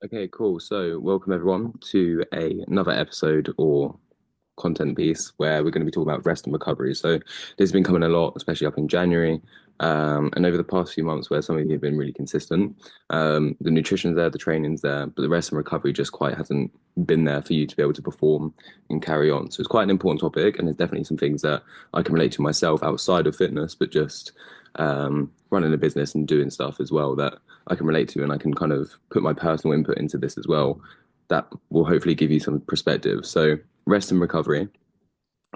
Okay, cool. So, welcome everyone to another episode or content piece where we're going to be talking about rest and recovery. So, this has been coming a lot, especially up in January, and over the past few months, where some of you have been really consistent. The nutrition's there, the training's there, but the rest and recovery just quite hasn't been there for you to be able to perform and carry on. So, it's quite an important topic, and there's definitely some things that I can relate to myself outside of fitness, but just running a business and doing stuff as well that I can relate to, and I can kind of put my personal input into this as well. That will hopefully give you some perspective. So, rest and recovery.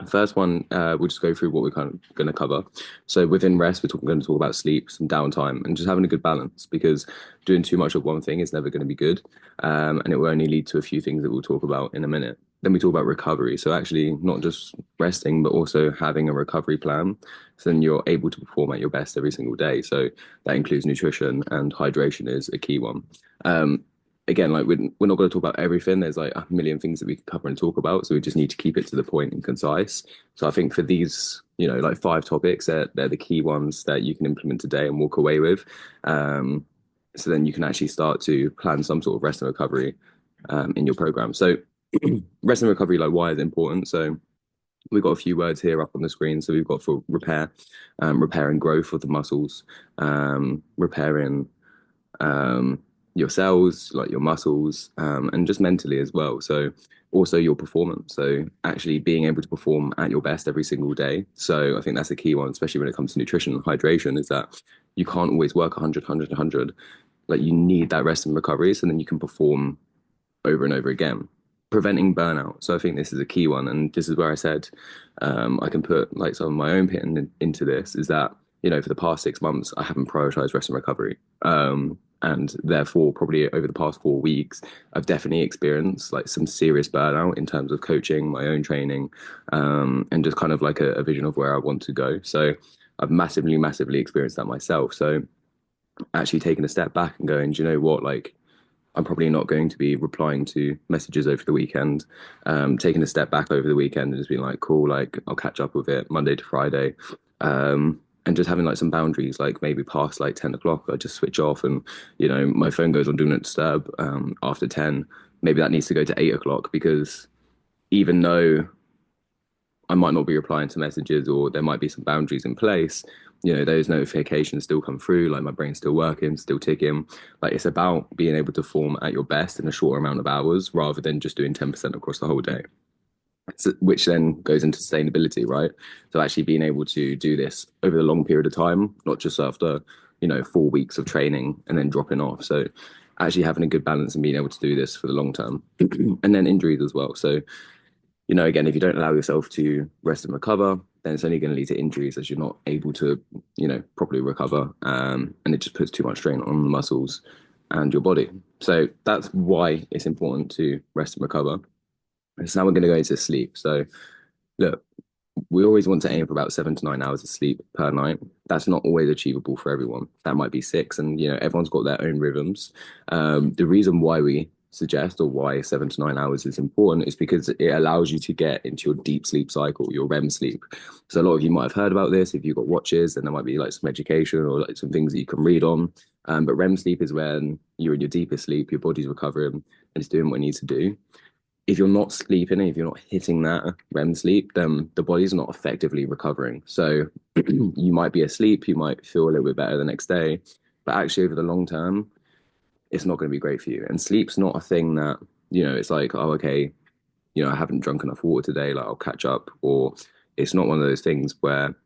First one, we'll just go through what we're kind of going to cover. So within rest, going to talk about sleep, some downtime, and just having a good balance because doing too much of one thing is never going to be good, and it will only lead to a few things that we'll talk about in a minute. Then we talk about recovery. So actually, not just resting, but also having a recovery plan. So then you're able to perform at your best every single day. So that includes nutrition and hydration is a key one. Again, like we're not going to talk about everything. There's like a million things that we can cover and talk about. So we just need to keep it to the point and concise. So I think for these, like five topics, they're the key ones that you can implement today and walk away with. So then you can actually start to plan some sort of rest and recovery in your program. So rest and recovery, like why is it important? So we've got a few words here up on the screen. So we've got for repair, repair and growth of the muscles, repairing your cells, like your muscles, and just mentally as well. So also your performance. So actually being able to perform at your best every single day. So I think that's a key one, especially when it comes to nutrition and hydration, is that you can't always work 100, 100, 100. Like you need that rest and recovery so then you can perform over and over again. Preventing burnout. So I think this is a key one. And this is where I said I can put like some of my own pin into this is that, for the past 6 months, I haven't prioritized rest and recovery. And therefore, probably over the past 4 weeks, I've definitely experienced like some serious burnout in terms of coaching, my own training, and just kind of like a vision of where I want to go. So I've massively, massively experienced that myself. So actually taking a step back and going, do you know what? Like, I'm probably not going to be replying to messages over the weekend. Taking a step back over the weekend and just being like, cool, like I'll catch up with it Monday to Friday. And just having like some boundaries, like maybe past like 10 o'clock, I just switch off and, my phone goes on do not disturb after 10. Maybe that needs to go to 8 o'clock because even though I might not be replying to messages or there might be some boundaries in place. Those notifications still come through, like my brain's still working, still ticking. Like it's about being able to form at your best in a short amount of hours rather than just doing 10% across the whole day. So, which then goes into sustainability, right? So actually being able to do this over the long period of time, not just after, 4 weeks of training and then dropping off. So actually having a good balance and being able to do this for the long term. And then injuries as well. So again, if you don't allow yourself to rest and recover, then it's only going to lead to injuries as you're not able to, properly recover. And it just puts too much strain on the muscles and your body. So that's why it's important to rest and recover. So now we're going to go into sleep. So look, we always want to aim for about 7 to 9 hours of sleep per night. That's not always achievable for everyone. That might be six, and everyone's got their own rhythms. The reason why we suggest or why 7 to 9 hours is important is because it allows you to get into your deep sleep cycle, your REM sleep. So a lot of you might have heard about this. If you've got watches, then there might be like some education or like some things that you can read on. But REM sleep is when you're in your deepest sleep, your body's recovering and it's doing what it needs to do. If you're not sleeping and if you're not hitting that REM sleep, then the body's not effectively recovering. So you might be asleep, you might feel a little bit better the next day, but actually over the long term, it's not going to be great for you. And sleep's not a thing that, it's like, oh, okay, I haven't drunk enough water today, like I'll catch up. Or it's not one of those things where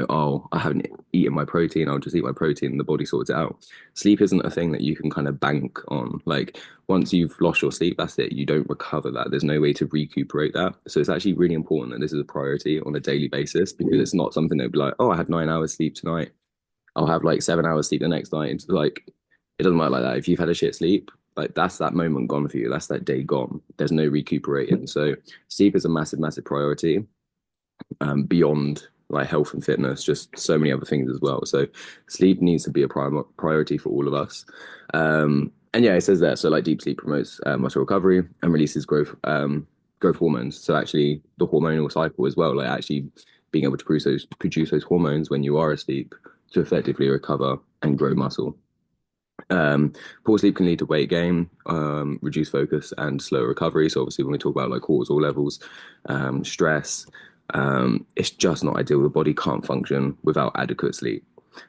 oh, I haven't eaten my protein, I'll just eat my protein and the body sorts it out. Sleep isn't a thing that you can kind of bank on. Like once you've lost your sleep, that's it. You don't recover that. There's no way to recuperate that. So it's actually really important that this is a priority on a daily basis because it's not something that would be like, oh, I had 9 hours sleep tonight. I'll have like 7 hours sleep the next night. It's like it doesn't work like that. If you've had a shit sleep, like that's that moment gone for you. That's that day gone. There's no recuperating. So sleep is a massive, massive priority beyond like health and fitness, just so many other things as well. So sleep needs to be a priority for all of us. And yeah, it says that. So like deep sleep promotes muscle recovery and releases growth hormones. So actually the hormonal cycle as well, like actually being able to produce those hormones when you are asleep to effectively recover and grow muscle. Um, Poor sleep can lead to weight gain, reduced focus, and slow recovery. So obviously, when we talk about like cortisol levels, stress, it's just not ideal. The body can't function without adequate sleep.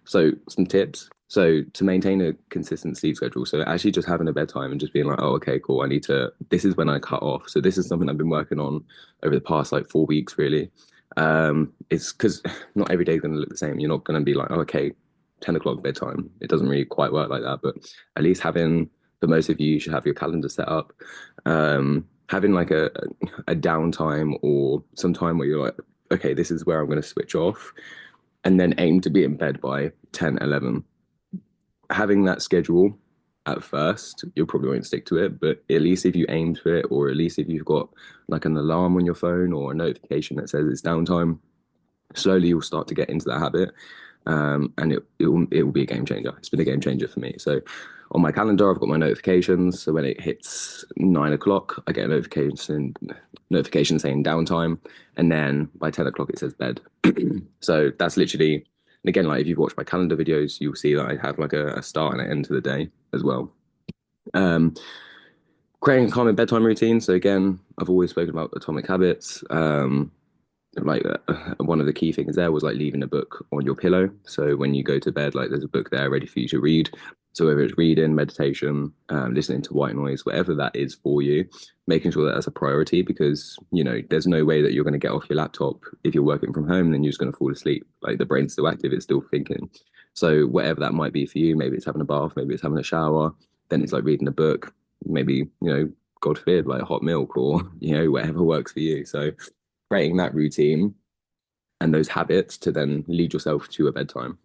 So some tips. So to maintain a consistent sleep schedule, so actually just having a bedtime and just being like, oh, okay, cool. I need to. This is when I cut off. So this is something I've been working on over the past like 4 weeks, really. It's because not every day is going to look the same. You're not going to be like, oh, okay, 10 o'clock bedtime. It doesn't really quite work like that, but at least having, for most of you, you should have your calendar set up. Having like a downtime or some time where you're like, okay, this is where I'm going to switch off and then aim to be in bed by 10, 11. Having that schedule at first, you'll probably won't stick to it, but at least if you aim for it, or at least if you've got like an alarm on your phone or a notification that says it's downtime, slowly you'll start to get into that habit, and it will be a game changer. It's been a game changer for me. So on my calendar, I've got my notifications. So when it hits 9 o'clock, I get a notification saying downtime, and then by 10 o'clock it says bed. So that's literally, and again, like if you've watched my calendar videos, you'll see that I have like a start and an end to the day as well. Um, Creating a calming bedtime routine. So again, I've always spoken about atomic habits. Like one of the key things there was like leaving a book on your pillow. So when you go to bed, like there's a book there ready for you to read. So whether it's reading, meditation, listening to white noise, whatever that is for you, making sure that that's a priority because there's no way that you're going to get off your laptop if you're working from home and then you're just going to fall asleep. Like the brain's still active, it's still thinking. So whatever that might be for you, maybe it's having a bath, maybe it's having a shower, then it's like reading a book, maybe God forbid, like hot milk or whatever works for you. So creating that routine and those habits to then lead yourself to a bedtime.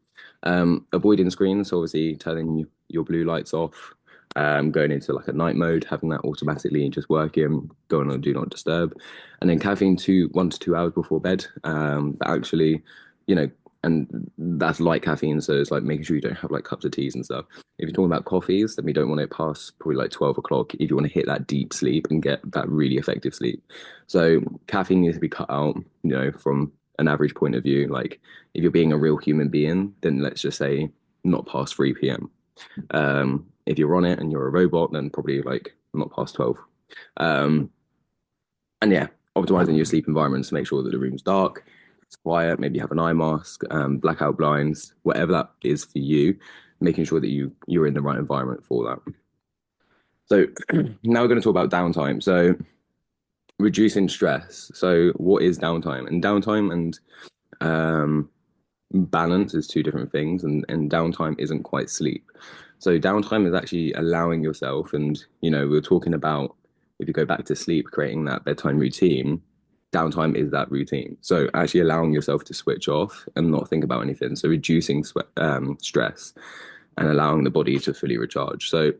Avoiding screens, so obviously turning your blue lights off, going into like a night mode, having that automatically just working, going on do not disturb, and then caffeine 1 to 2 hours before bed. But actually, you know, and that's light caffeine, so it's like making sure you don't have like cups of teas and stuff. If you're talking about coffees, then we don't want it past probably like 12 o'clock if you want to hit that deep sleep and get that really effective sleep. So caffeine needs to be cut out, from an average point of view. Like if you're being a real human being, then let's just say not past 3 p.m. If you're on it and you're a robot, then probably like not past 12. Um, and yeah, optimizing your sleep environments to make sure that the room's dark, it's quiet, maybe have an eye mask, blackout blinds, whatever that is for you, making sure that you're in the right environment for that. So now we're going to talk about downtime. So reducing stress. So what is downtime? And downtime and um, balance is two different things, and downtime isn't quite sleep. So downtime is actually allowing yourself, and we are talking about if you go back to sleep, creating that bedtime routine. Downtime is that routine. So actually allowing yourself to switch off and not think about anything. So reducing stress and allowing the body to fully recharge. So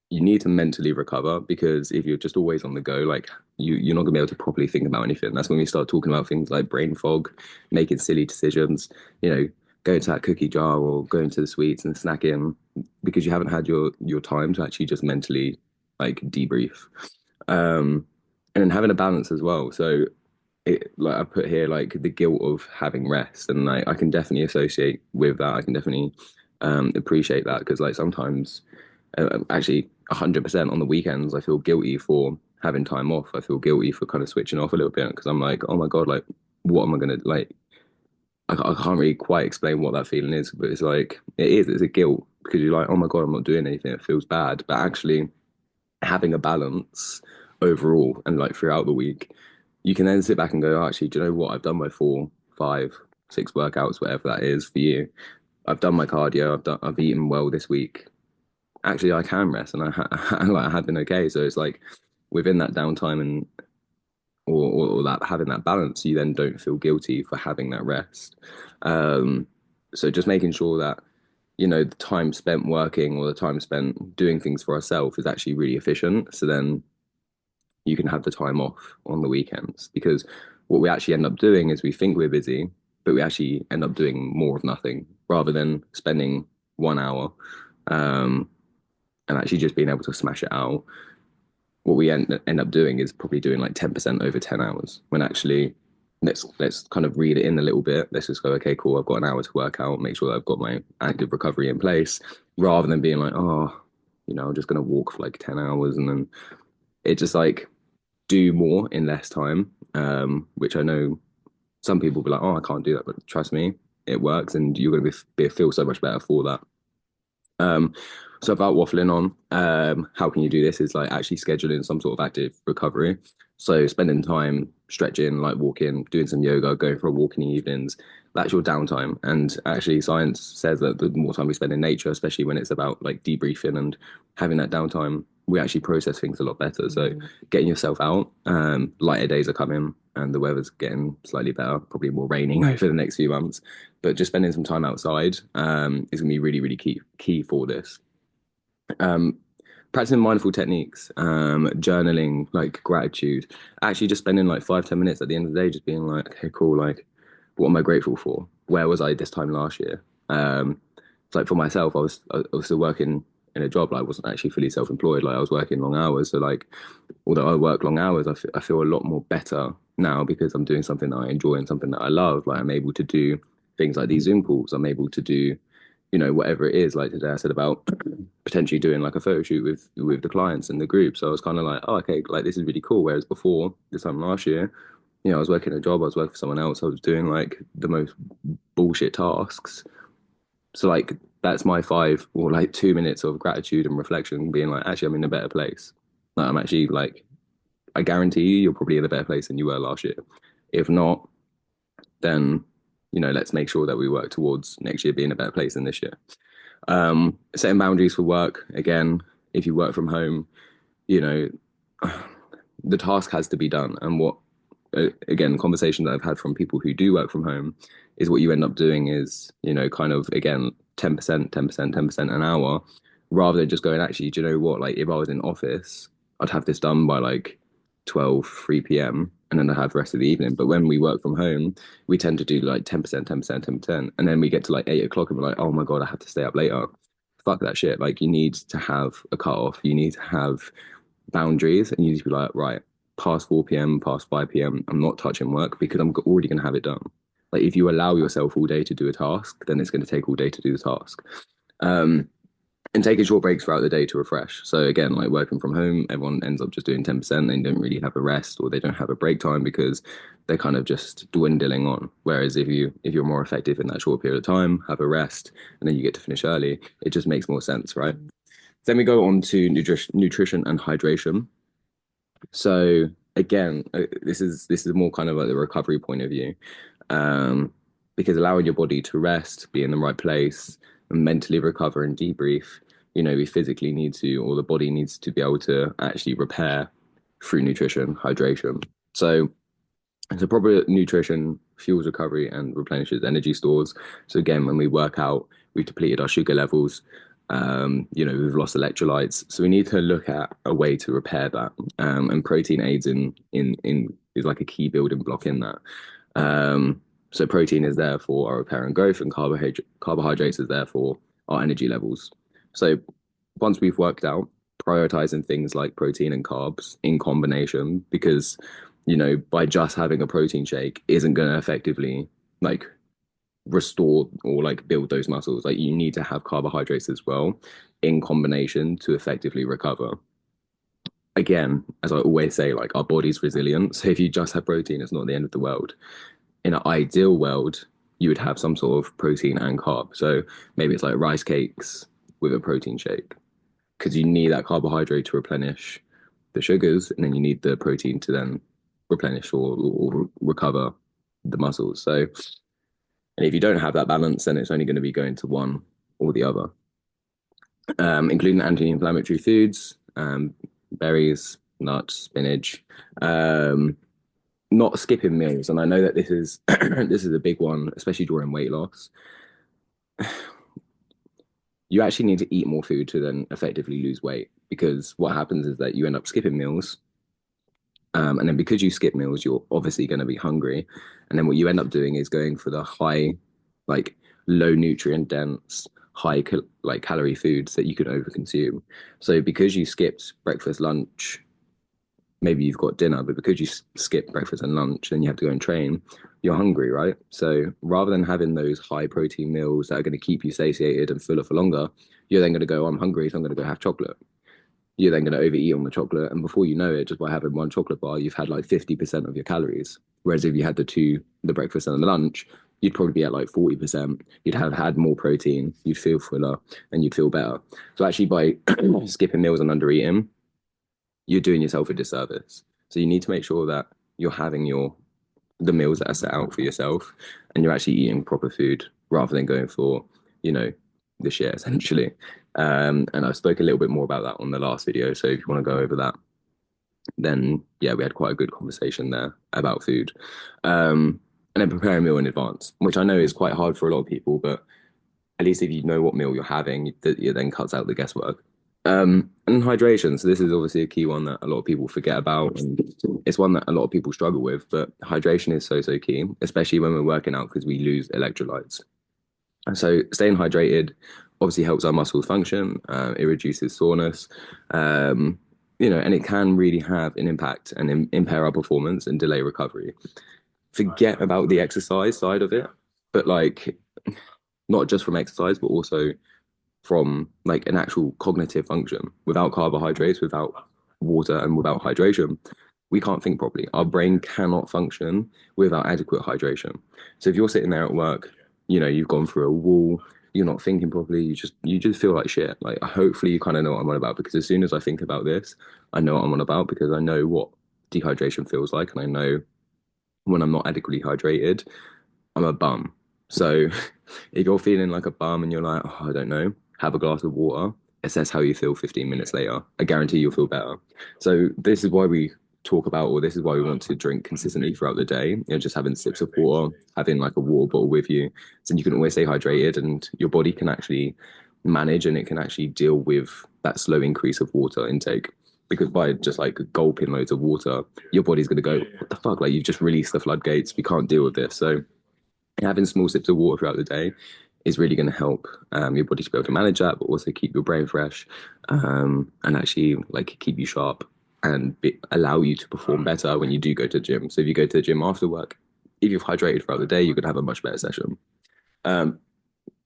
you need to mentally recover because if you're just always on the go, like you're not gonna be able to properly think about anything. That's when we start talking about things like brain fog, making silly decisions, going to that cookie jar or going to the sweets and snacking because you haven't had your time to actually just mentally like debrief. Um, and then having a balance as well. So like I put here like the guilt of having rest and like I can definitely associate with that. I can definitely appreciate that because like sometimes actually 100% on the weekends I feel guilty for having time off. I feel guilty for kind of switching off a little bit because I'm like, oh my God, like what am I gonna like I can't really quite explain what that feeling is, but it's a guilt because you're like, oh my God, I'm not doing anything. It feels bad. But actually having a balance overall and like throughout the week, you can then sit back and go, oh, actually, do you know what? I've done my 4, 5, 6 workouts, whatever that is for you. I've done my cardio. I've eaten well this week. Actually, I can rest, and I have been okay. So it's like within that downtime and or that having that balance, you then don't feel guilty for having that rest. Um, so just making sure that the time spent working or the time spent doing things for ourselves is actually really efficient. So then you can have the time off on the weekends because what we actually end up doing is we think we're busy, but we actually end up doing more of nothing rather than spending 1 hour and actually just being able to smash it out. What we end up doing is probably doing like 10% over 10 hours when actually let's kind of read it in a little bit. Let's just go, okay, cool. I've got an hour to work out, make sure that I've got my active recovery in place, rather than being like, oh, I'm just gonna walk for like 10 hours, and then it just like do more in less time. Which I know some people will be like, oh, I can't do that, but trust me, it works, and you're gonna feel so much better for that. Um, so about waffling on, how can you do this is like actually scheduling some sort of active recovery. So spending time stretching, like walking, doing some yoga, going for a walk in the evenings, that's your downtime. And actually science says that the more time we spend in nature, especially when it's about like debriefing and having that downtime, we actually process things a lot better. So getting yourself out, lighter days are coming and the weather's getting slightly better, probably more raining over the next few months. But just spending some time outside is going to be really, really key for this. Um, Practicing mindful techniques, journaling, like gratitude, actually just spending like 5, 10 minutes at the end of the day, just being like, okay, cool, like, what am I grateful for? Where was I this time last year? It's like for myself, I was still working in a job, like I wasn't actually fully self-employed, like I was working long hours. So like, although I work long hours, I feel a lot more better now because I'm doing something that I enjoy and something that I love. Like I'm able to do things like these Zoom calls. I'm able to do, whatever it is. Like today, I said about potentially doing like a photo shoot with the clients in the group. So I was kind of like, oh, okay, like this is really cool. Whereas before this time last year, I was working a job, I was working for someone else, I was doing like the most bullshit tasks. So like that's my 5 or like 2 minutes of gratitude and reflection, being like, actually, I'm in a better place. Like I'm actually like, I guarantee you're probably in a better place than you were last year. If not, then let's make sure that we work towards next year being a better place than this year. Setting boundaries for work. Again, if you work from home, you know, the task has to be done. And what, again, the conversation that I've had from people who do work from home is what you end up doing is, kind of, again, 10%, 10%, 10% an hour, rather than just going, actually, do you know what? Like, if I was in office, I'd have this done by like 12, 3 p.m. and then I have the rest of the evening. But when we work from home, we tend to do like 10%, 10%, 10%. And then we get to like 8 o'clock and we're like, oh my God, I have to stay up later. Fuck that shit. Like, you need to have a cut off. You need to have boundaries and you need to be like, right, past 4 p.m., past 5 p.m., I'm not touching work because I'm already going to have it done. Like, if you allow yourself all day to do a task, then it's going to take all day to do the task. Um, and taking short breaks throughout the day to refresh. So again, like working from home, everyone ends up just doing 10%. They don't really have a rest or they don't have a break time because they're kind of just dwindling on. Whereas if you're more effective in that short period of time, have a rest, and then you get to finish early, it just makes more sense, right? Then we go on to nutrition and hydration. So again, this is more kind of like the recovery point of view, um, because allowing your body to rest, be in the right place, and mentally recover and debrief, we physically need to, or the body needs to be able to actually repair through nutrition, hydration. So proper nutrition fuels recovery and replenishes energy stores. So again, when we work out, we've depleted our sugar levels. We've lost electrolytes. So we need to look at a way to repair that. And protein aids in is like a key building block in that. So protein is there for our repair and growth, and carbohydrates is there for our energy levels. So once we've worked out prioritizing things like protein and carbs in combination, because by just having a protein shake isn't going to effectively like restore or like build those muscles. Like you need to have carbohydrates as well in combination to effectively recover. Again, as I always say, like our body's resilient. So if you just have protein, it's not the end of the world. In an ideal world, you would have some sort of protein and carb. So maybe it's like rice cakes with a protein shake because you need that carbohydrate to replenish the sugars, and then you need the protein to then replenish or recover the muscles. So, and if you don't have that balance, then it's only going to be going to one or the other. Including anti-inflammatory foods, berries, nuts, spinach. Not skipping meals, and I know that this is this is a big one, especially during weight loss. You actually need to eat more food to then effectively lose weight because what happens is that you end up skipping meals. And then because you skip meals, you're obviously going to be hungry. And then what you end up doing is going for the high, like low nutrient dense, like calorie foods that you can overconsume. So because you skipped breakfast, lunch, maybe you've got dinner, but because you skip breakfast and lunch and you have to go and train, you're hungry, right? So rather than having those high protein meals that are going to keep you satiated and fuller for longer, you're then going to go, I'm hungry, so I'm going to go have chocolate. You're then going to overeat on the chocolate. And before you know it, just by having one chocolate bar, you've had like 50% of your calories. Whereas if you had the breakfast and the lunch, you'd probably be at like 40%. You'd have had more protein, you'd feel fuller, and you'd feel better. So actually, by skipping meals and under eating, you're doing yourself a disservice. So you need to make sure that you're having the meals that are set out for yourself and you're actually eating proper food rather than going for, you know, the shit essentially. And I spoke a little bit more about that on the last video. So if you want to go over that, then yeah, we had quite a good conversation there about food. And then prepare a meal in advance, which I know is quite hard for a lot of people, but at least if you know what meal you're having, it then cuts out the guesswork. And hydration. So this is obviously a key one that a lot of people forget about, and it's one that a lot of people struggle with. But hydration is so key, especially when we're working out because we lose electrolytes. And so staying hydrated obviously helps our muscles function. It reduces soreness, and it can really have an impact and impair our performance and delay recovery. Forget about the exercise side of it, but like not just from exercise, but also from like an actual cognitive function. Without carbohydrates, without water, and without hydration, we can't think properly. Our brain cannot function without adequate hydration. So if you're sitting there at work, you've gone through a wall, you're not thinking properly, you just feel like shit. Like hopefully you kind of know what I'm on about because as soon as I think about this, I know what I'm on about because I know what dehydration feels like and I know when I'm not adequately hydrated, I'm a bum. So if you're feeling like a bum and you're like, oh, I don't know, have a glass of water, assess how you feel 15 minutes later. I guarantee you'll feel better. So this is why we talk about, or this is why we want to drink consistently throughout the day. Just having sips of water, having like a water bottle with you, so you can always stay hydrated and your body can actually manage and it can actually deal with that slow increase of water intake. Because by just like gulping loads of water, your body's going to go, what the fuck? Like you've just released the floodgates. We can't deal with this. So having small sips of water throughout the day is really going to help your body to be able to manage that, but also keep your brain fresh and actually like keep you sharp and allow you to perform better when you do go to the gym. So if you go to the gym after work, if you've hydrated throughout the day, you're going to have a much better session. Um,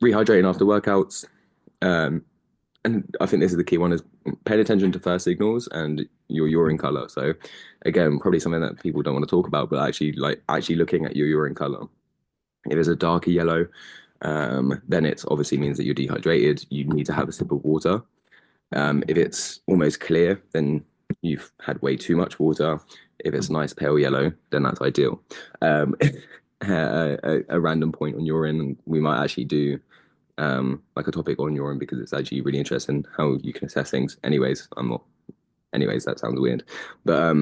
Rehydrating after workouts. Um, and I think this is the key one is paying attention to first signals and your urine color. So again, probably something that people don't want to talk about, but actually looking at your urine color. If it's a darker yellow, then it obviously means that you're dehydrated. You need to have a sip of water. If it's almost clear, then you've had way too much water. If it's nice pale yellow, then that's ideal. Um, a random point on urine, we might actually do like a topic on urine because it's actually really interesting how you can assess things. Anyways, I'm not. Anyways, that sounds weird, but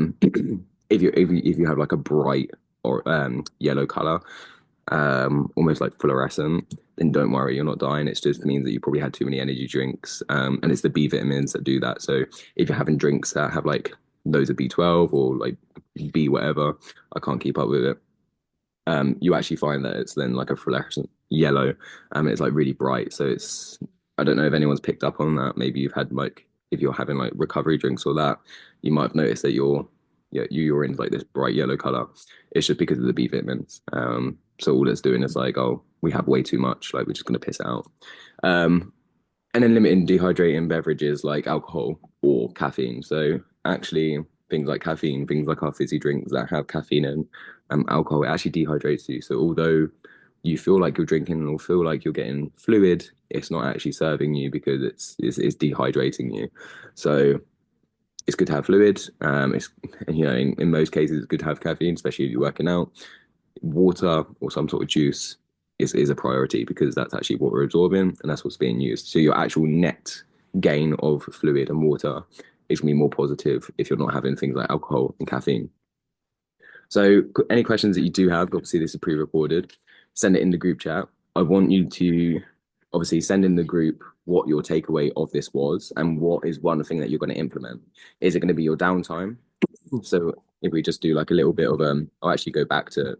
if you have like a bright or yellow color, almost like fluorescent, then don't worry, you're not dying. It just means that you probably had too many energy drinks, and it's the B vitamins that do that. So if you're having drinks that have like loads of B12 or like B whatever, I can't keep up with it. You actually find that it's then like a fluorescent yellow, it's like really bright. So I don't know if anyone's picked up on that. Maybe you've had like if you're having like recovery drinks or that, you might have noticed that your urine's like this bright yellow color. It's just because of the B vitamins. So all it's doing is like, oh, we have way too much, like we're just gonna piss it out. Um, and then limiting dehydrating beverages like alcohol or caffeine. So actually, things like caffeine, things like our fizzy drinks that have caffeine and alcohol, it actually dehydrates you. So although you feel like you're drinking or feel like you're getting fluid, it's not actually serving you because it's dehydrating you. So it's good to have fluid. It's in most cases it's good to have caffeine, especially if you're working out. Water or some sort of juice is a priority because that's actually what we're absorbing and that's what's being used. So your actual net gain of fluid and water is going to be more positive if you're not having things like alcohol and caffeine. So any questions that you do have, obviously this is pre-recorded, send it in the group chat. I want you to obviously send in the group what your takeaway of this was and what is one thing that you're going to implement. Is it going to be your downtime? So if we just do like a little bit of I'll actually go back to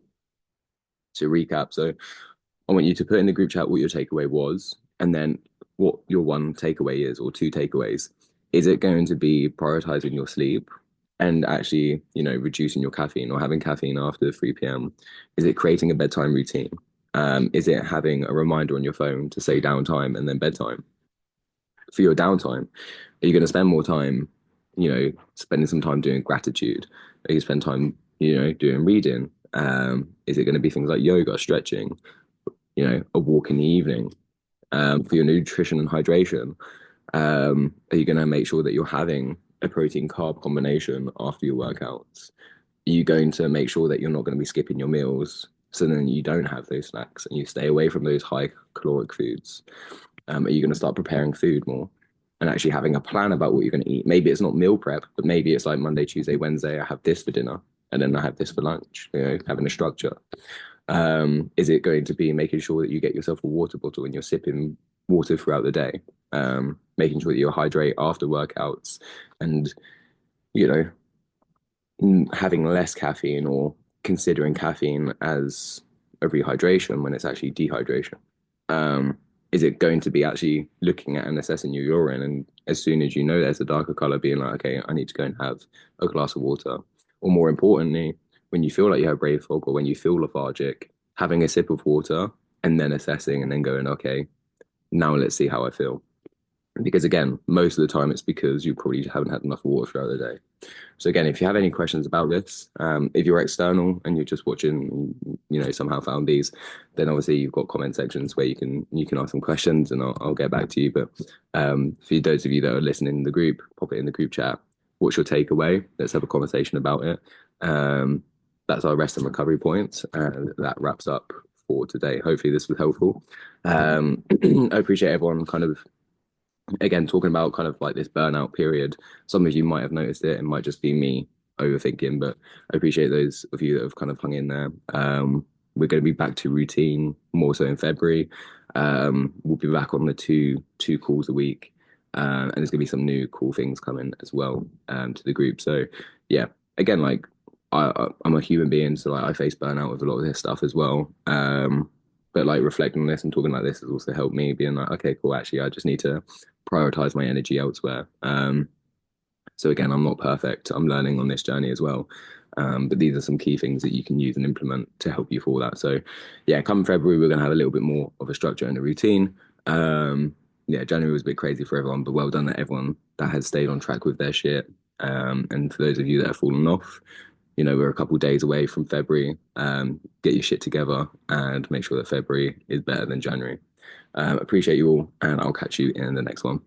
recap. So I want you to put in the group chat what your takeaway was and then what your one takeaway is or two takeaways. Is it going to be prioritizing your sleep? and actually, reducing your caffeine or having caffeine after 3 p.m.? Is it creating a bedtime routine? Is it having a reminder on your phone to say downtime and then bedtime? For your downtime, are you going to spend more time, spending some time doing gratitude? Are you spend time, doing reading? Is it going to be things like yoga, stretching, a walk in the evening? For your nutrition and hydration, are you going to make sure that you're having a protein carb combination after your workouts? Are you going to make sure that you're not going to be skipping your meals so then you don't have those snacks and you stay away from those high caloric foods? Are you going to start preparing food more and actually having a plan about what you're going to eat? Maybe it's not meal prep, but maybe it's like Monday, Tuesday, Wednesday, I have this for dinner and then I have this for lunch, having a structure. Is it going to be making sure that you get yourself a water bottle and you're sipping water throughout the day? Making sure that you hydrate after workouts and, you know, having less caffeine or considering caffeine as a rehydration when it's actually dehydration. Is it going to be actually looking at and assessing your urine and as soon as you know there's a darker color being like, okay, I need to go and have a glass of water? Or more importantly, when you feel like you have brain fog or when you feel lethargic, having a sip of water and then assessing and then going, okay, now let's see how I feel. Because again, most of the time it's because you probably haven't had enough water throughout the day. So again, if you have any questions about this, if you're external and you're just watching, somehow found these, then obviously you've got comment sections where you can ask some questions and I'll get back to you. But for those of you that are listening in the group, pop it in the group chat. What's your takeaway? Let's have a conversation about it. That's our rest and recovery points, and that wraps up for today. Hopefully this was helpful. I appreciate everyone kind of again talking about kind of like this burnout period. Some of you might have noticed it. It might just be me overthinking, but I appreciate those of you that have kind of hung in there. We're going to be back to routine more so in February. We'll be back on the two calls a week, and there's going to be some new cool things coming as well to the group. So yeah, again, like I'm a human being, so like I face burnout with a lot of this stuff as well. But like reflecting on this and talking like this has also helped me being like, okay, cool. Actually, I just need to prioritize my energy elsewhere. So again, I'm not perfect. I'm learning on this journey as well. But these are some key things that you can use and implement to help you for that. So yeah, come February, we're going to have a little bit more of a structure and a routine. Yeah, January was a bit crazy for everyone, but well done to everyone that has stayed on track with their shit. And for those of you that have fallen off, we're a couple of days away from February. Get your shit together and make sure that February is better than January. Appreciate you all, and I'll catch you in the next one.